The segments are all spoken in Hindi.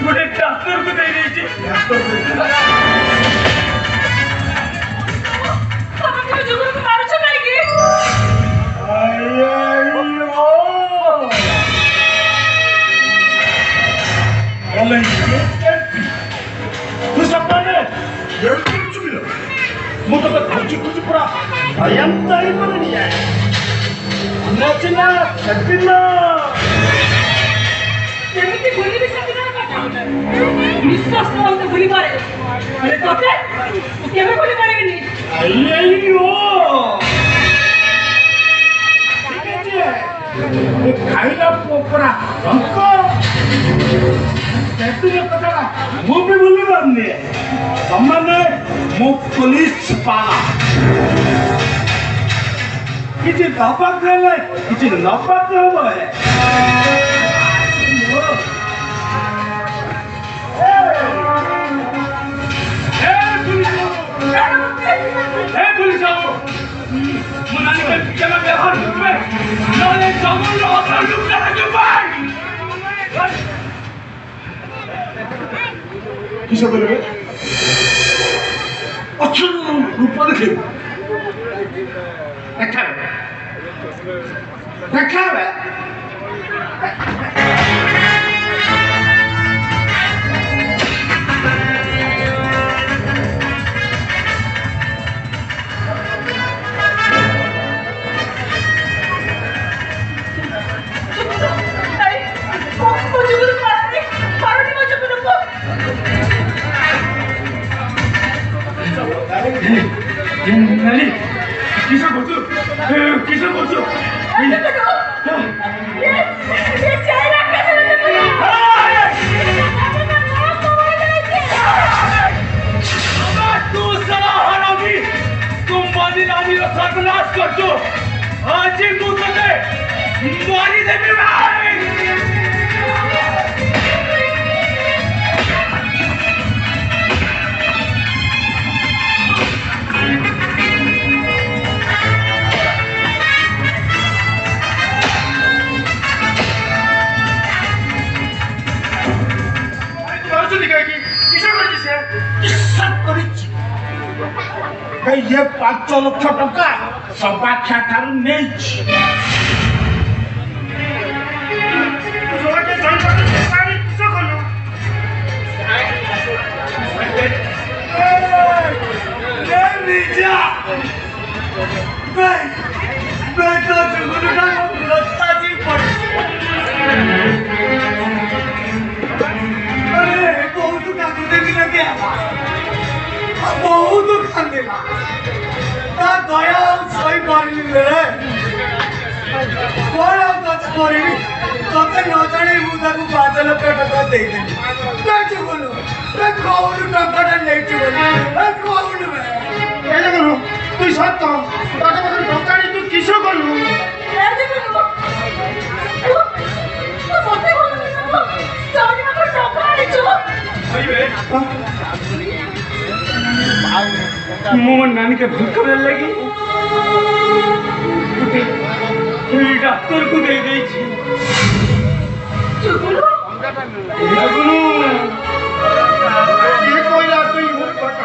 गोटे डाक्तर को दे दीजिए विश्वास तो भूली पारे अरे तोते तू केबे भूली पारेगी अय्यो ये खाइला पोपरा हमको तेरे पता मु भी भूली पारने सम्माने मु पुलिस पाला किसी दापक ले किसी नपक हो है पुलिस आओ मुनानी के पीछे में व्यवहार करते नौले जमुन लो अपना लुक करा क्यों भाई किसे बोले अच्छा रूपा देखे देखा है नानी किसे बोलते ये चेहरा कैसे तू साला हरामी तुम मानी नानी का सर्वनाश कर दो आज ही तू तुझे मारी दे भाई ये 5 लाख टका सबाख्या ठार नहीं बहुत खांदेला ता दया सही करली रे कोन बात करी तते न जाने मुदा को 5 लाख टका दे दे काचे बोलो रे कौन टका ले चलो रे कौन रे एले करू तू सत ताके बदल टका तू किसो करलु ए देखो तू मते बोल जाने मत टका ले चलो भाई बे मोहन नानी के भूख खबर लगी डॉक्टर को दे दी ये कोई ना कोई हो पता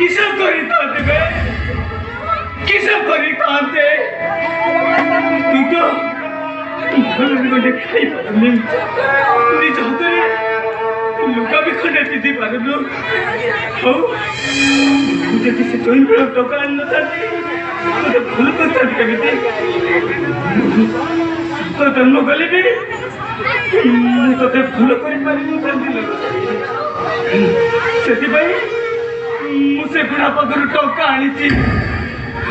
किसे करी ताते बे किसे करी ताते तू तो घर में मुझे खाई नहीं नहीं चाहते लुका भी खड़े थी पर लोग हो मुझे किसी कोई बड़ा टोका न था मुझे फूल को तक कभी थी तो तुम गले भी तो ते फूल करी पारी नहीं करती सेती भाई मुझे बुढ़ा पगर टोका आनी थी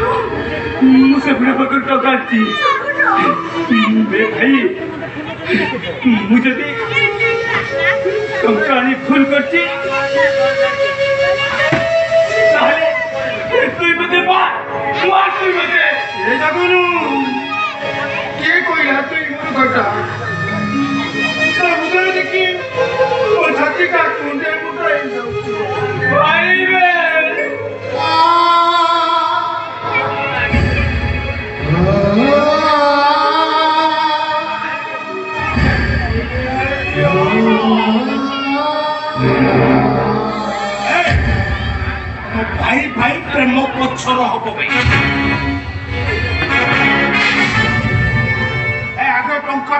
मुझे अपने पकड़ टकाती भाई मुझे भी टंकानी फुल करती তুই মতে মার তুই মতে এ যাগুনু কে কইলা তুই মনে কথা তোর মুখে দেখি ওর ছাতি কাটুন্ডে মুটাই ভাই রে भाई भाई प्रेम पक्षर हम भाई आगे टंका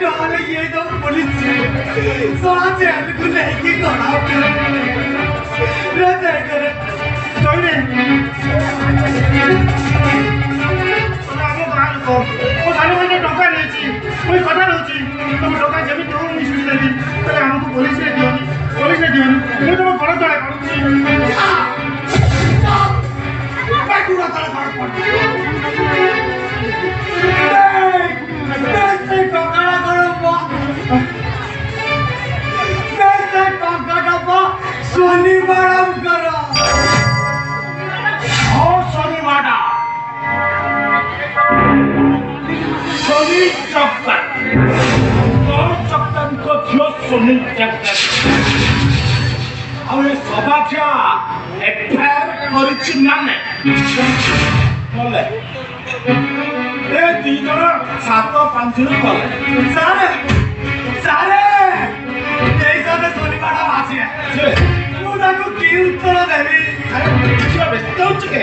बाहर ये तो पुलिस सोना जेल को लेके सभा एफआईआर दी जन 7-5 शनिवार भाषी कि उत्तर देवी व्यस्त हो चुके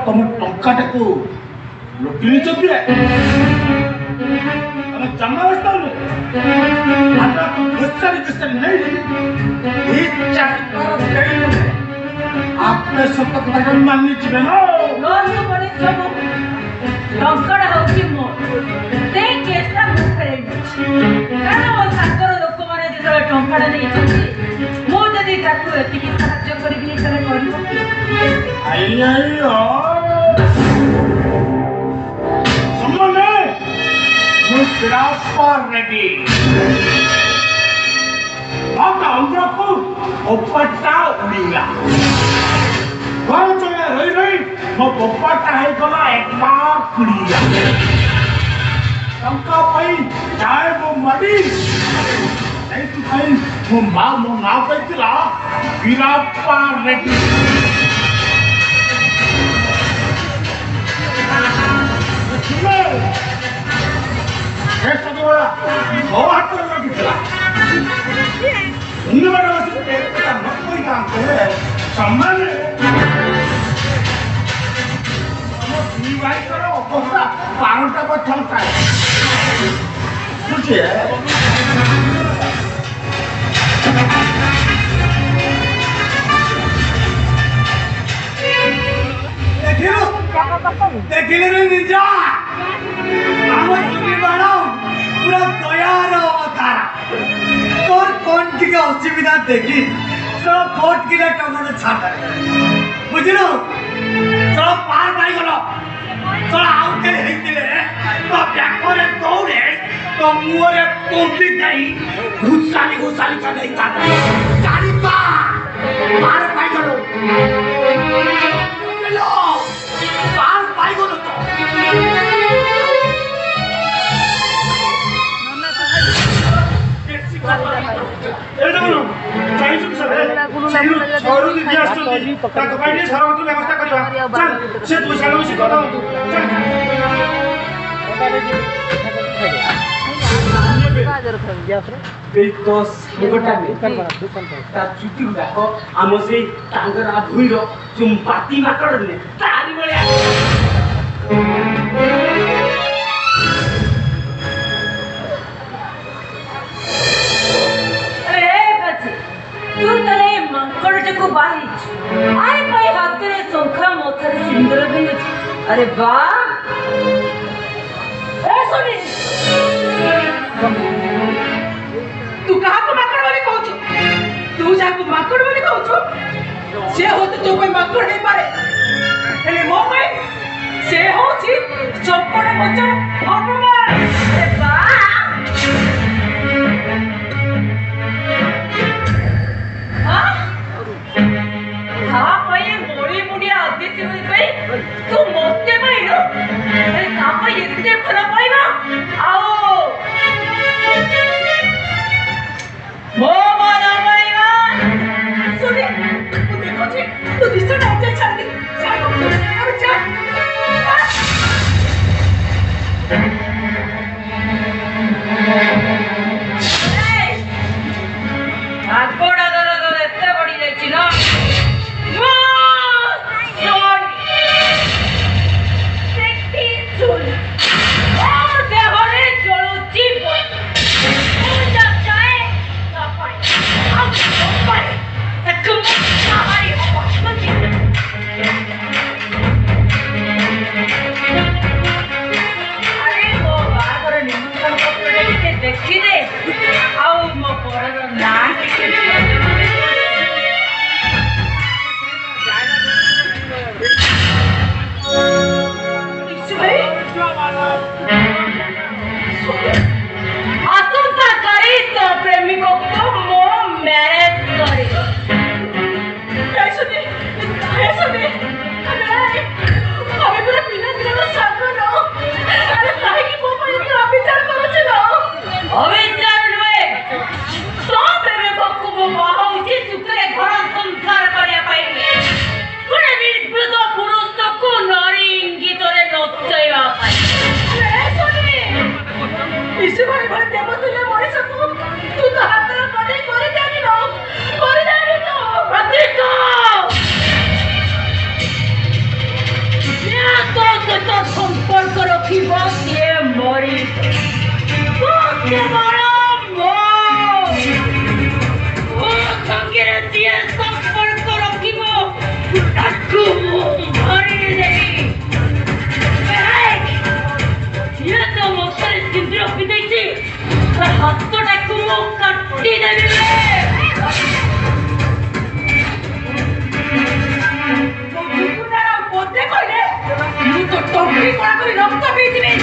तुम टंका लुटि जमा आपने शपथ मानी जीवन टंका हूँ मोर केसटा मुझे कारण मो सागर लोक मैंने जो टंका मुझे साहय रेडी उपटा उड़ा रही रही मो उपटा होगला एक कुड़िया टंका जाए मो मरी मो माँ मो ना कहला वीराप्पा रेड्डी मो हाथ लगिला सम्मान भाई अवस्था 12टा बच्चा बुझे देखिले निजा पूरा दयार अवतार तोर कौन टी असुविधा देखी सब कोट किला टमाटर छाटा बुझलो सब पार पाई गलो चल आउटे हेतिले तो ब्याकरे दौड़े तो मुरे टोपी नहीं घुसाली चले काटा गाड़ी पार पाई गलो हेलो पार पाई गलो तो व्यवस्था এই তো সাঙ্গটা তা চুটি গুড়াক ଆମ ସେଇ ଟାଙ୍ଗରା ଭୁଇଁର ଯୋଉ ପାତି ମାକଡ଼ ନେ ତାରି ଭଳିଆ तू तले मंकड़ को बाही आए पाए हाथ रे सोखा मोथर सिंदूर बिनु अरे वाह ए सुनी तू कहा को माकड़ वाली कहू छु तू जा को माकड़ वाली कहू छु से हो तो कोई माकड़ नहीं पारे हेले मो पे से हो छी चप्पड़ मचर भगवान अरे वाह हाँ पहले मोड़ी मुड़िया अध्यक्ष हुई पे तू मोटे पाई नो अरे कापा इतने फला पाई ना आओ मो माना पाई ना सुने तू देखो जी तू दिसो ना जा छाड़ी साइको अरे जा आगोड़ा दरद एते बड़ी जाई ना देखी दे आओ मो पर ना आतंका करी तो प्रेमिकों को मो मैरिज करी ऐसे अरे हमें पूरा बिना दिना साथ में रहो अरे काहे की वो पर की विचार करो चलो अविचार नुए तो प्रेमिकों को मो बाहुची सुकरे घर संसार करिया पाइबे कोने निर्बुद्ध पुरुष को नारी इंगितरे नचैवा पाइबे अरे सुनी इसे भाई भाई देव तुले मरे सकू तू तो हाथ में कटे करे जानी तो प्रतीक तो संपर्क रखिब से मरी के बड़ा मो ओ संगे दिए संपर्क रखिब ताकू मरी नहीं ये तो मोसरे सिंदूर पिदै छी हाथटा को काटी देबे बोलते कहले मु तो टोकरी करा कर रक्त पीथिबे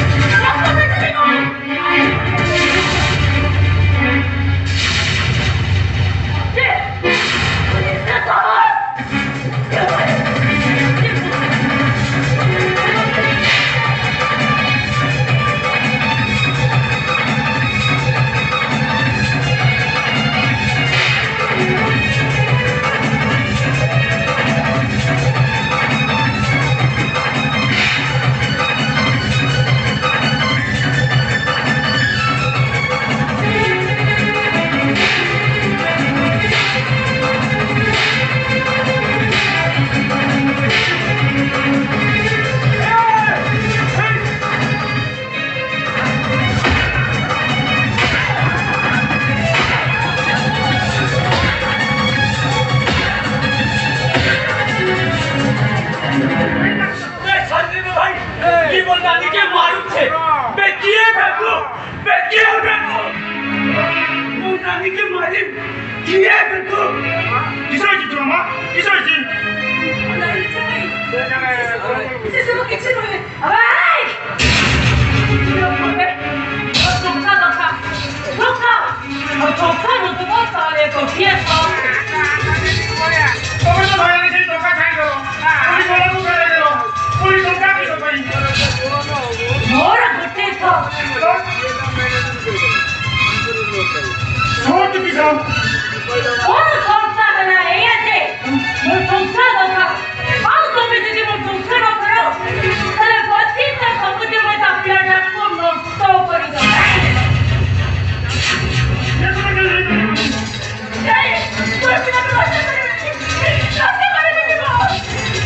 संसार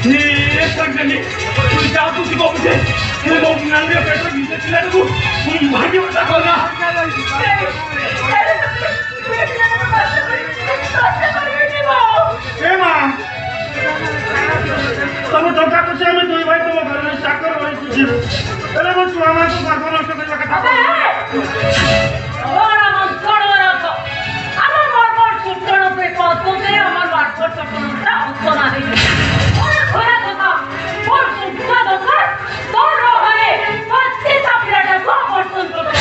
ये कंटनी तू जादू की बाबू से ये बाबू नांगे पेट्रोल बीच चिल्ला तू भागी बता करना ए मां तब टका को से में दुई भाई तुम घर में चाकर होई छी अरे वो छुआमा को मारबो नष्ट करला कथा और हम छोड़ो रखो আমার মরমর ছুটনো पे কত করে আমার বাটপট চটনটা উত্তরা দিই ওরে ঘোরা কথা ওর সুখা দরকার তোর রহরে পাঁচটি চাপড়াটা তো বর্তন করতে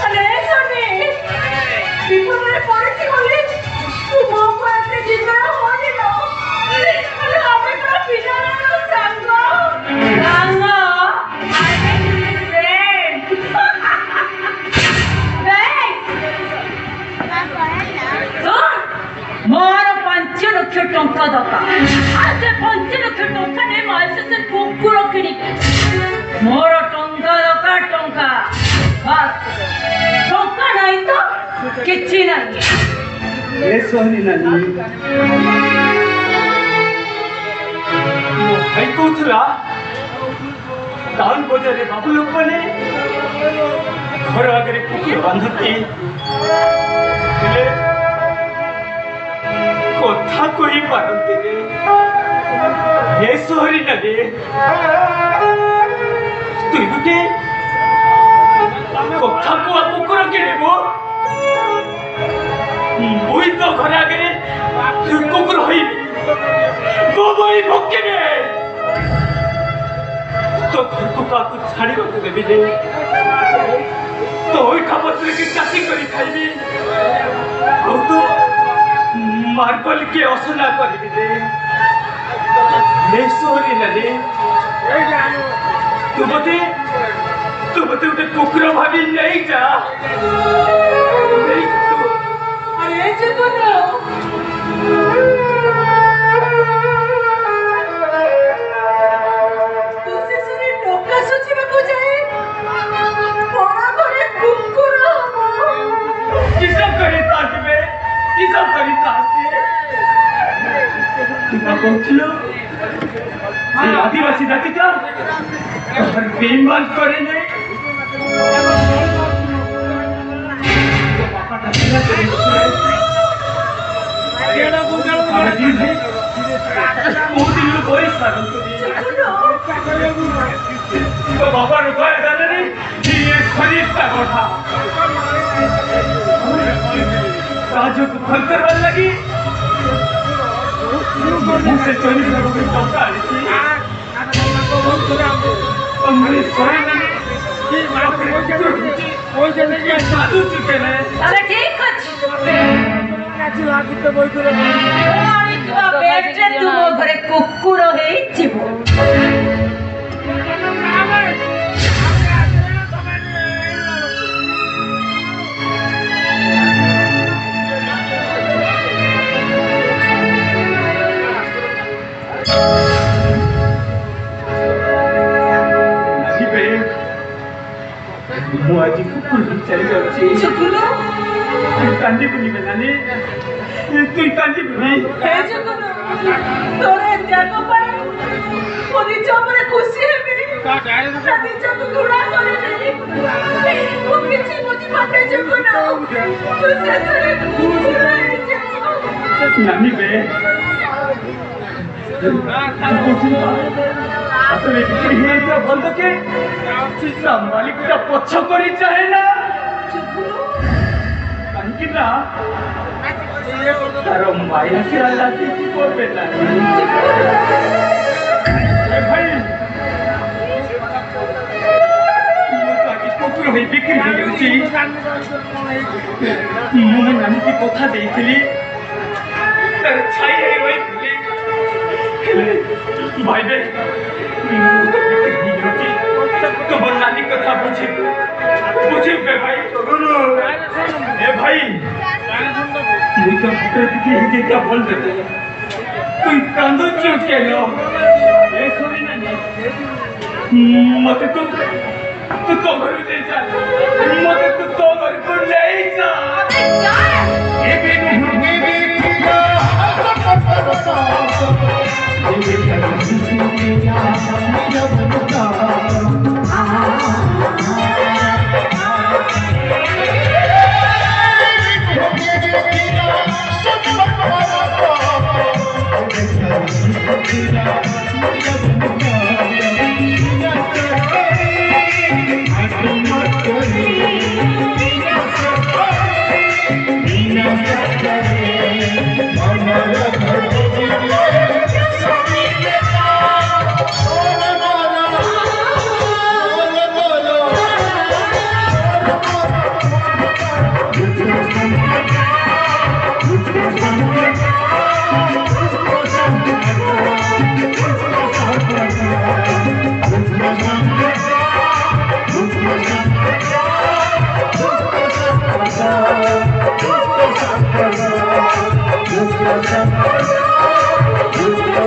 আরে শুনি বিপদে পড়েছি বলে তুই মোবাইলে জিনা হয়ে না আরে আমি তো পিজানো সাঙ্গ সাঙ্গ मोर 5 लक्ष टंका दरकार आज 5 लक्ष टंका ने माइसे से कुकुर किनी मोर टंका दरकार टंका बस टंका नहीं तो किछि नहीं ए सोहनी नानी भाई कोथला टाउन बजारे बाबू लोग बने घर आगे कुकुर बांधती কথা কই পারতে রে হে সোহরি না রে তুই গুটে কথা কো কুকুর কেড়েব ওই তো ঘরে আগে কুকুর হইবি ববই ভকেবে তো ঘরকু কাকু ছাড়িବାକୁ দেবি রে তো ওই খাবতরে কি চাষি করি খাইবি ଆଉ তো मार्बल के असना करी दे ले सोरी न दे तू बते उठे कुकुर भाभी नहीं जा नहीं तू अरे जगनो तू से सुने टोका सोचिबा को जाए बड़ा घरे कुकुर हो किसब करी ताकबे किसब करी ताकबे तू का पहुंचलो ये आदिवासी जाति का और बेईमान करे नहीं केड़ा बुझल आदि है कोदी लो बोई सागन तो तो बाबा रुपए दाने रे ये खरीद का कोठा राजू को फल करवा लगी मुझसे 40 लाख रुपए टंका आली थी हमरे सोए नहीं कि कोई जने के साधु चुके ने अरे ठीक अछि কাছে লাগিতে বই করে আমি তো বেটে তুম ঘরে কুকুর হেইছিব ମୁଁ ଆଜି କୁକୁର ଚଳି ଯାଉଛି ଜଗନ କାନ୍ଦି ବୁନି ବେଲାନି তুই কাঁদি বুনি हे जगन तोरे ত্যাগ পাই ওদি চমরে খুশি হেবি সাদি চক গুড়া করে দেলি ও কিছু বুঝি পাতে জগন তু সেসরে নানি বে আসলে বিক্রি হয়েছে বন্ধকে মালিকটা পছ করি চাহে না কাহিঁকি না তার মায়াসিরা লাগি কি করবে না ভাই কুকুর হয়ে বিক্রি হয়ে যাচ্ছি ମୁଁ ନାନୀକି କଥା ଦେଇଥିଲି ତାର ଛାଇ ହେଇ ରହିଥିଲି ହେଲେ ଭାଇବେ ମୁଁ ତ ବିକ୍ରି ହେଇଯାଉଛି ତମ ନାନୀ କଥା ବୁଝିବେ ଭାଇ ଏ ଭାଇ ମୁଁ ତ ଭିତରେ ଟିକେ ହେଇଯାଇଥିଲା ଭଲ ଦେବେ তুই কান্দুଛୁ কেন ଏ ଶୁଣି ନାନୀ ମତେ ତୁ तो घरू दे जा मते तो घरକୁ ନେଇ ଯା अबे जा ए बेबी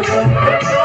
Just